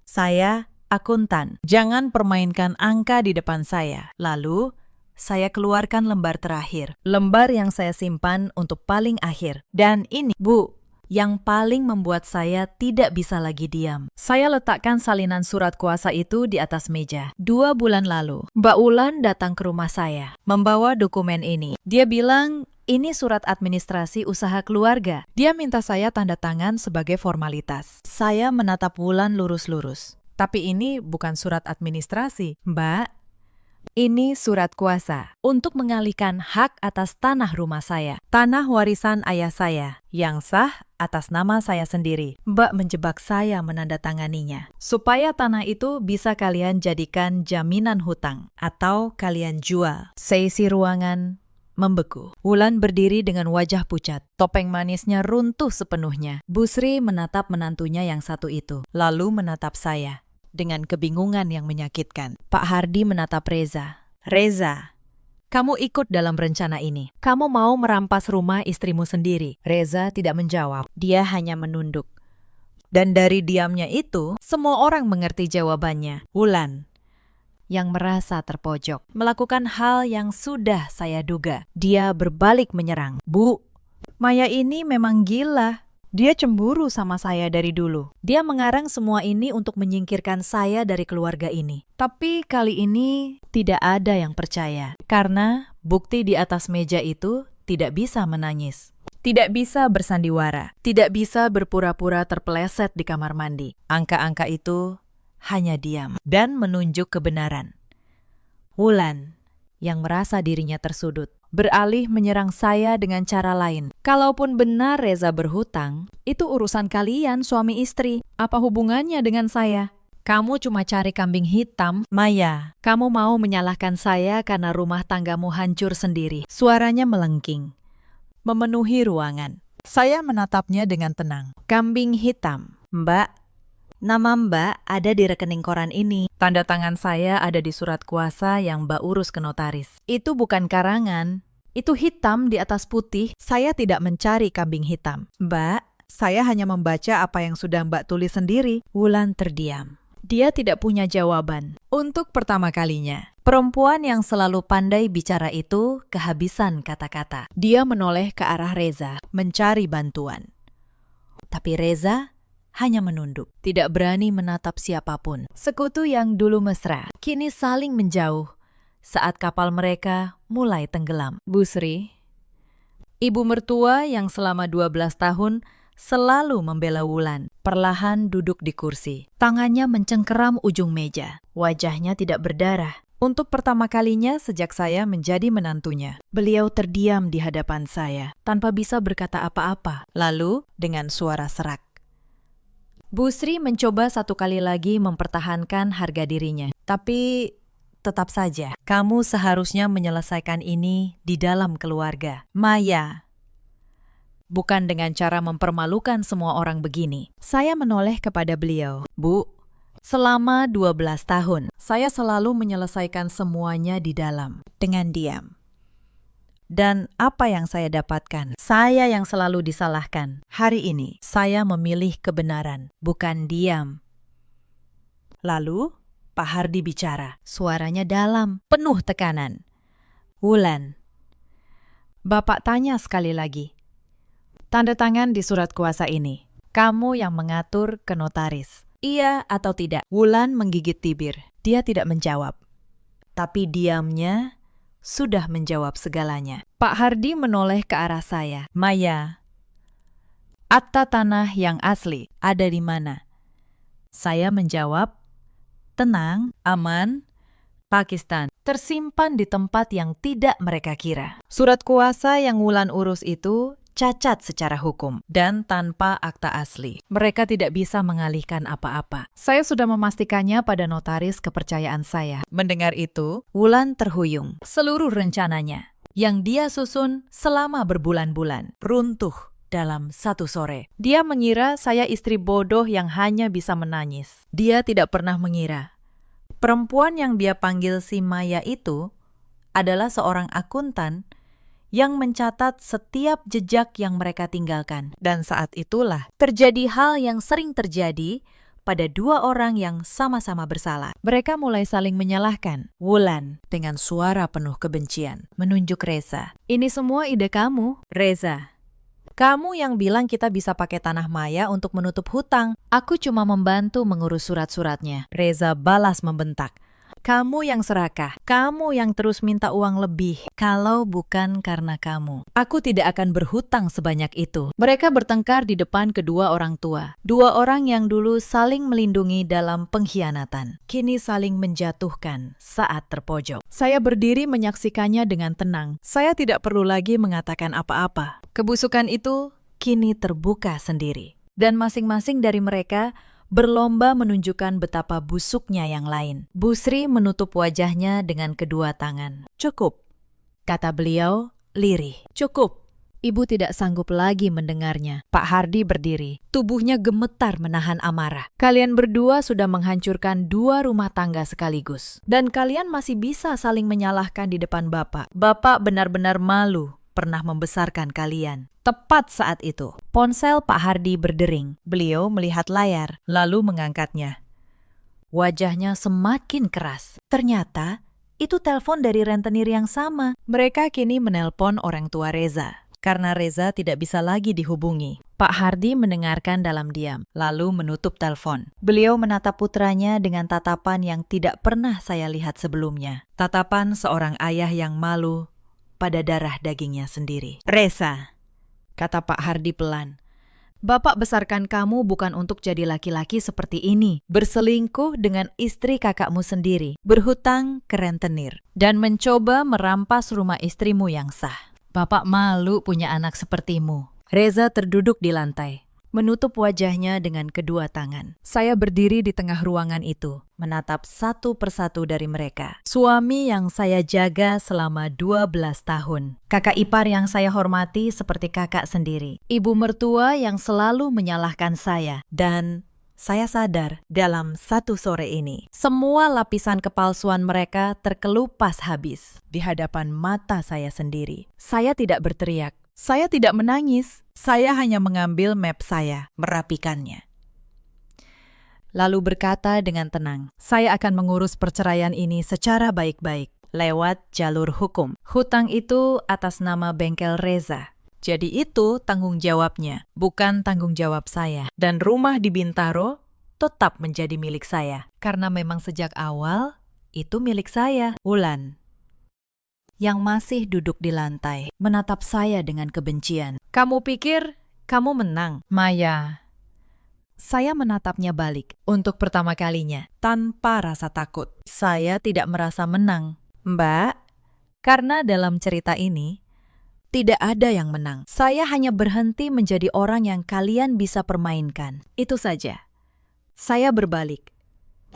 saya akuntan. Jangan permainkan angka di depan saya. Lalu, saya keluarkan lembar terakhir. Lembar yang saya simpan untuk paling akhir. Dan ini, Bu, yang paling membuat saya tidak bisa lagi diam. Saya letakkan salinan surat kuasa itu di atas meja. 2 bulan lalu, Mbak Wulan datang ke rumah saya, membawa dokumen ini. Dia bilang, ini surat administrasi usaha keluarga. Dia minta saya tanda tangan sebagai formalitas. Saya menatap Wulan lurus-lurus. Tapi ini bukan surat administrasi, Mbak. Ini surat kuasa untuk mengalihkan hak atas tanah rumah saya. Tanah warisan ayah saya yang sah atas nama saya sendiri. Mbak menjebak saya menandatanganinya. Supaya tanah itu bisa kalian jadikan jaminan hutang atau kalian jual. Seisi ruangan membeku. Wulan berdiri dengan wajah pucat. Topeng manisnya runtuh sepenuhnya. Bu Sri menatap menantunya yang satu itu. Lalu menatap saya dengan kebingungan yang menyakitkan. Pak Hardi menatap Reza. Reza, Kamu ikut dalam rencana ini. Kamu mau merampas rumah istrimu sendiri. Reza tidak menjawab. Dia hanya menunduk. Dan dari diamnya itu, semua orang mengerti jawabannya. Wulan, yang merasa terpojok, melakukan hal yang sudah saya duga. Dia berbalik menyerang. Bu, Maya ini memang gila. Dia cemburu sama saya dari dulu. Dia mengarang semua ini untuk menyingkirkan saya dari keluarga ini. Tapi kali ini tidak ada yang percaya. Karena bukti di atas meja itu tidak bisa menangis. Tidak bisa bersandiwara. Tidak bisa berpura-pura terpeleset di kamar mandi. Angka-angka itu hanya diam dan menunjuk kebenaran. Wulan, yang merasa dirinya tersudut, beralih menyerang saya dengan cara lain. Kalaupun benar Reza berhutang, itu urusan kalian suami istri. Apa hubungannya dengan saya? Kamu cuma cari kambing hitam, Maya. Kamu mau menyalahkan saya karena rumah tanggamu hancur sendiri. Suaranya melengking, memenuhi ruangan. Saya menatapnya dengan tenang. Kambing hitam, Mbak. Nama Mbak ada di rekening koran ini. Tanda tangan saya ada di surat kuasa yang Mbak urus ke notaris. Itu bukan karangan. Itu hitam di atas putih. Saya tidak mencari kambing hitam. Mbak, saya hanya membaca apa yang sudah Mbak tulis sendiri. Wulan terdiam. Dia tidak punya jawaban. Untuk pertama kalinya, perempuan yang selalu pandai bicara itu kehabisan kata-kata. Dia menoleh ke arah Reza, mencari bantuan. Tapi Reza hanya menunduk, tidak berani menatap siapapun. Sekutu yang dulu mesra, kini saling menjauh saat kapal mereka mulai tenggelam. Bu Sri, ibu mertua yang selama 12 tahun selalu membela Wulan, perlahan duduk di kursi. Tangannya mencengkeram ujung meja. Wajahnya tidak berdarah. Untuk pertama kalinya sejak saya menjadi menantunya, beliau terdiam di hadapan saya, tanpa bisa berkata apa-apa. Lalu, dengan suara serak, Bu Sri mencoba satu kali lagi mempertahankan harga dirinya. Tapi tetap saja, kamu seharusnya menyelesaikan ini di dalam keluarga. Maya. Bukan dengan cara mempermalukan semua orang begini. Saya menoleh kepada beliau. Bu, selama 12 tahun, saya selalu menyelesaikan semuanya di dalam, dengan diam. Dan apa yang saya dapatkan? Saya yang selalu disalahkan. Hari ini, saya memilih kebenaran, bukan diam. Lalu, Pak Hardi bicara. Suaranya dalam, penuh tekanan. Wulan, Bapak tanya sekali lagi. Tanda tangan di surat kuasa ini. Kamu yang mengatur ke notaris. Iya atau tidak? Wulan menggigit bibir. Dia tidak menjawab. Tapi diamnya sudah menjawab segalanya. Pak Hardi menoleh ke arah saya. Maya, akta tanah yang asli ada di mana? Saya menjawab, tenang, aman, Pakistan. Tersimpan di tempat yang tidak mereka kira. Surat kuasa yang Wulan urus itu cacat secara hukum dan tanpa akta asli. Mereka tidak bisa mengalihkan apa-apa. Saya sudah memastikannya pada notaris kepercayaan saya. Mendengar itu, Wulan terhuyung. Seluruh rencananya yang dia susun selama berbulan-bulan runtuh dalam satu sore. Dia mengira saya istri bodoh yang hanya bisa menangis. Dia tidak pernah mengira perempuan yang dia panggil si Maya itu adalah seorang akuntan yang mencatat setiap jejak yang mereka tinggalkan. Dan saat itulah terjadi hal yang sering terjadi pada dua orang yang sama-sama bersalah. Mereka mulai saling menyalahkan. Wulan dengan suara penuh kebencian menunjuk Reza. Ini semua ide kamu, Reza. Kamu yang bilang kita bisa pakai tanah Maya untuk menutup hutang. Aku cuma membantu mengurus surat-suratnya. Reza balas membentak. Kamu yang serakah, kamu yang terus minta uang lebih. Kalau bukan karena kamu, aku tidak akan berhutang sebanyak itu. Mereka bertengkar di depan kedua orang tua. Dua orang yang dulu saling melindungi dalam pengkhianatan, kini saling menjatuhkan saat terpojok. Saya berdiri menyaksikannya dengan tenang. Saya tidak perlu lagi mengatakan apa-apa. Kebusukan itu kini terbuka sendiri. Dan masing-masing dari mereka berlomba menunjukkan betapa busuknya yang lain. Bu Sri menutup wajahnya dengan kedua tangan. Cukup, kata beliau lirih. Cukup. Ibu tidak sanggup lagi mendengarnya. Pak Hardi berdiri. Tubuhnya gemetar menahan amarah. Kalian berdua sudah menghancurkan 2 rumah tangga sekaligus. Dan kalian masih bisa saling menyalahkan di depan Bapak. Bapak benar-benar malu pernah membesarkan kalian. Tepat saat itu, ponsel Pak Hardi berdering. Beliau melihat layar, lalu mengangkatnya. Wajahnya semakin keras. Ternyata, itu telepon dari rentenir yang sama. Mereka kini menelpon orang tua Reza. Karena Reza tidak bisa lagi dihubungi. Pak Hardi mendengarkan dalam diam, lalu menutup telepon. Beliau menatap putranya dengan tatapan yang tidak pernah saya lihat sebelumnya. Tatapan seorang ayah yang malu pada darah dagingnya sendiri. Reza, kata Pak Hardi pelan. Bapak besarkan kamu bukan untuk jadi laki-laki seperti ini, berselingkuh dengan istri kakakmu sendiri, berhutang ke rentenir, dan mencoba merampas rumah istrimu yang sah. Bapak malu punya anak sepertimu. Reza terduduk di lantai, menutup wajahnya dengan kedua tangan. Saya berdiri di tengah ruangan itu, menatap satu persatu dari mereka. Suami yang saya jaga selama 12 tahun. Kakak ipar yang saya hormati seperti kakak sendiri. Ibu mertua yang selalu menyalahkan saya. Dan saya sadar dalam satu sore ini, semua lapisan kepalsuan mereka terkelupas habis di hadapan mata saya sendiri. Saya tidak berteriak. Saya tidak menangis. Saya hanya mengambil map saya, merapikannya. Lalu berkata dengan tenang, saya akan mengurus perceraian ini secara baik-baik, lewat jalur hukum. Hutang itu atas nama bengkel Reza. Jadi itu tanggung jawabnya, bukan tanggung jawab saya. Dan rumah di Bintaro tetap menjadi milik saya. Karena memang sejak awal, itu milik saya. Wulan, yang masih duduk di lantai, menatap saya dengan kebencian. Kamu pikir kamu menang, Maya? Saya menatapnya balik untuk pertama kalinya, tanpa rasa takut. Saya tidak merasa menang, Mbak, karena dalam cerita ini, tidak ada yang menang. Saya hanya berhenti menjadi orang yang kalian bisa permainkan. Itu saja. Saya berbalik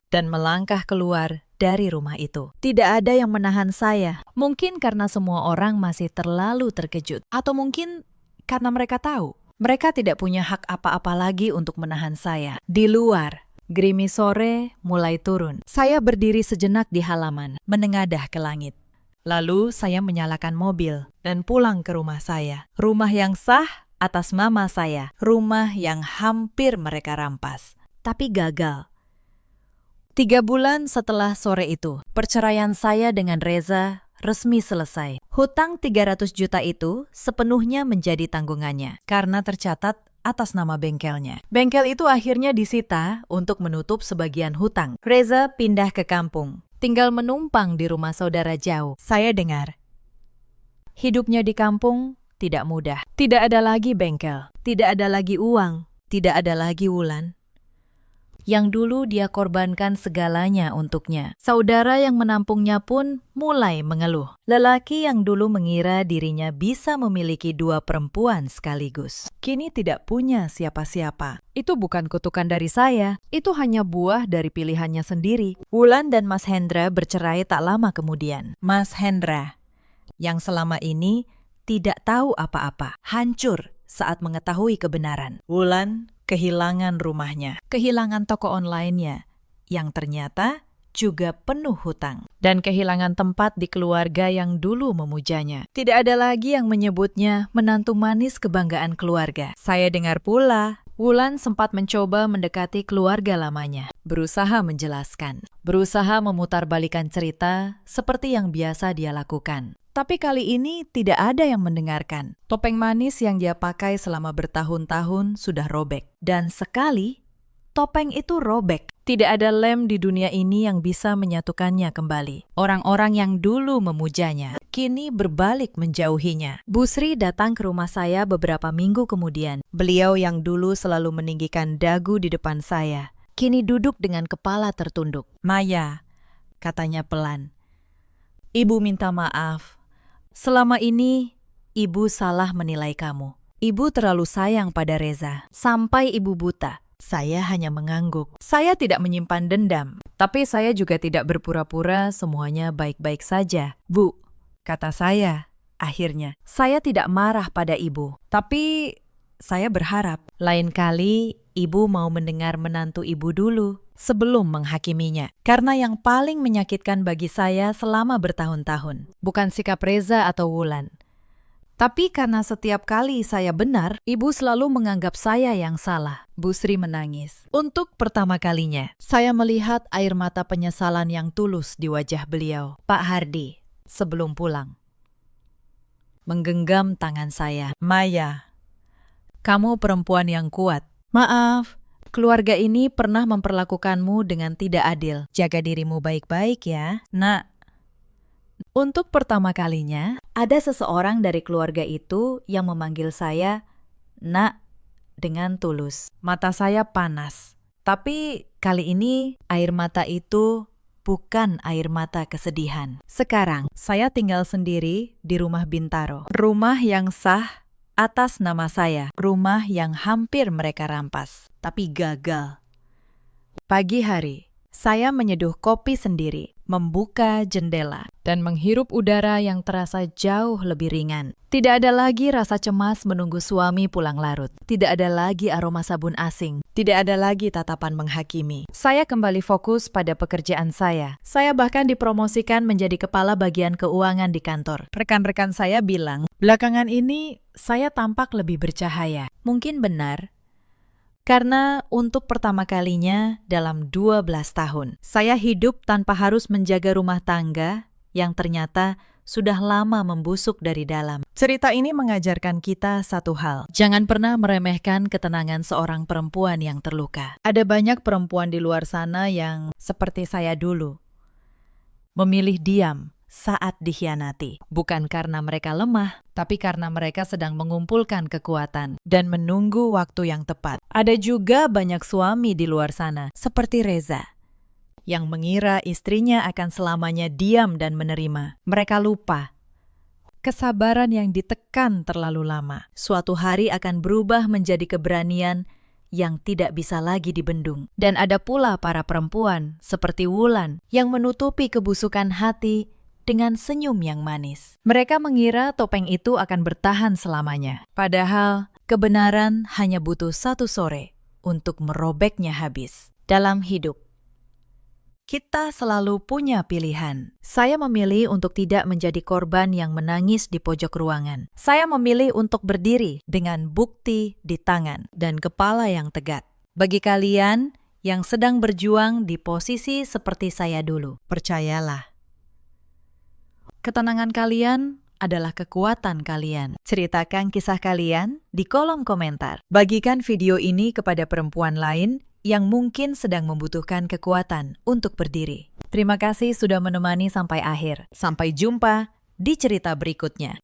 dan melangkah keluar dari rumah itu. Tidak ada yang menahan saya. Mungkin karena semua orang masih terlalu terkejut. Atau mungkin karena mereka tahu. Mereka tidak punya hak apa-apa lagi untuk menahan saya. Di luar, gerimis sore mulai turun. Saya berdiri sejenak di halaman, menengadah ke langit. Lalu saya menyalakan mobil dan pulang ke rumah saya. Rumah yang sah atas mama saya. Rumah yang hampir mereka rampas. Tapi gagal. 3 bulan setelah sore itu, perceraian saya dengan Reza resmi selesai. Hutang 300 juta itu sepenuhnya menjadi tanggungannya karena tercatat atas nama bengkelnya. Bengkel itu akhirnya disita untuk menutup sebagian hutang. Reza pindah ke kampung, tinggal menumpang di rumah saudara jauh. Saya dengar, hidupnya di kampung tidak mudah. Tidak ada lagi bengkel, tidak ada lagi uang, tidak ada lagi Wulan yang dulu dia korbankan segalanya untuknya. Saudara yang menampungnya pun mulai mengeluh. Lelaki yang dulu mengira dirinya bisa memiliki 2 perempuan sekaligus, kini tidak punya siapa-siapa. Itu bukan kutukan dari saya, itu hanya buah dari pilihannya sendiri. Wulan dan Mas Hendra bercerai tak lama kemudian. Mas Hendra, yang selama ini tidak tahu apa-apa, hancur saat mengetahui kebenaran. Wulan kehilangan rumahnya, kehilangan toko online-nya, yang ternyata juga penuh hutang, dan kehilangan tempat di keluarga yang dulu memujanya. Tidak ada lagi yang menyebutnya menantu manis kebanggaan keluarga. Saya dengar pula, Wulan sempat mencoba mendekati keluarga lamanya, berusaha menjelaskan, berusaha memutarbalikan cerita seperti yang biasa dia lakukan. Tapi kali ini tidak ada yang mendengarkan. Topeng manis yang dia pakai selama bertahun-tahun sudah robek. Dan sekali, topeng itu robek. Tidak ada lem di dunia ini yang bisa menyatukannya kembali. Orang-orang yang dulu memujanya, kini berbalik menjauhinya. Busri datang ke rumah saya beberapa minggu kemudian. Beliau yang dulu selalu meninggikan dagu di depan saya, kini duduk dengan kepala tertunduk. Maya, katanya pelan. Ibu minta maaf. Selama ini, Ibu salah menilai kamu. Ibu terlalu sayang pada Reza, sampai Ibu buta. Saya hanya mengangguk. Saya tidak menyimpan dendam, tapi saya juga tidak berpura-pura semuanya baik-baik saja. Bu, kata saya, Akhirnya, saya tidak marah pada ibu. Tapi, saya berharap lain kali ibu mau mendengar menantu ibu dulu sebelum menghakiminya. Karena yang paling menyakitkan bagi saya selama bertahun-tahun bukan sikap Reza atau Wulan. Tapi karena setiap kali saya benar, ibu selalu menganggap saya yang salah. Bu Sri menangis. Untuk pertama kalinya, saya melihat air mata penyesalan yang tulus di wajah beliau. Pak Hardi, sebelum pulang, menggenggam tangan saya. Maya, kamu perempuan yang kuat. Maaf, keluarga ini pernah memperlakukanmu dengan tidak adil. Jaga dirimu baik-baik ya, Nak. Untuk pertama kalinya, ada seseorang dari keluarga itu yang memanggil saya Nak dengan tulus. Mata saya panas. Tapi kali ini air mata itu bukan air mata kesedihan. Sekarang saya tinggal sendiri di rumah Bintaro. Rumah yang sah atas nama saya. Rumah yang hampir mereka rampas. Tapi gagal. Pagi hari, saya menyeduh kopi sendiri, membuka jendela, dan menghirup udara yang terasa jauh lebih ringan. Tidak ada lagi rasa cemas menunggu suami pulang larut. Tidak ada lagi aroma sabun asing. Tidak ada lagi tatapan menghakimi. Saya kembali fokus pada pekerjaan saya. Saya bahkan dipromosikan menjadi kepala bagian keuangan di kantor. Rekan-rekan saya bilang, belakangan ini saya tampak lebih bercahaya. Mungkin benar. Karena untuk pertama kalinya dalam 12 tahun, saya hidup tanpa harus menjaga rumah tangga yang ternyata sudah lama membusuk dari dalam. Cerita ini mengajarkan kita satu hal. Jangan pernah meremehkan ketenangan seorang perempuan yang terluka. Ada banyak perempuan di luar sana yang seperti saya dulu, memilih diam saat dikhianati. Bukan karena mereka lemah, tapi karena mereka sedang mengumpulkan kekuatan dan menunggu waktu yang tepat. Ada juga banyak suami di luar sana, seperti Reza, yang mengira istrinya akan selamanya diam dan menerima. Mereka lupa. Kesabaran yang ditekan terlalu lama, suatu hari akan berubah menjadi keberanian yang tidak bisa lagi dibendung. Dan ada pula para perempuan, seperti Wulan, yang menutupi kebusukan hati dengan senyum yang manis. Mereka mengira topeng itu akan bertahan selamanya. Padahal, kebenaran hanya butuh satu sore untuk merobeknya habis. Dalam hidup, kita selalu punya pilihan. Saya memilih untuk tidak menjadi korban yang menangis di pojok ruangan. Saya memilih untuk berdiri dengan bukti di tangan dan kepala yang tegak. Bagi kalian yang sedang berjuang di posisi seperti saya dulu, percayalah, ketenangan kalian adalah kekuatan kalian. Ceritakan kisah kalian di kolom komentar. Bagikan video ini kepada perempuan lain yang mungkin sedang membutuhkan kekuatan untuk berdiri. Terima kasih sudah menemani sampai akhir. Sampai jumpa di cerita berikutnya.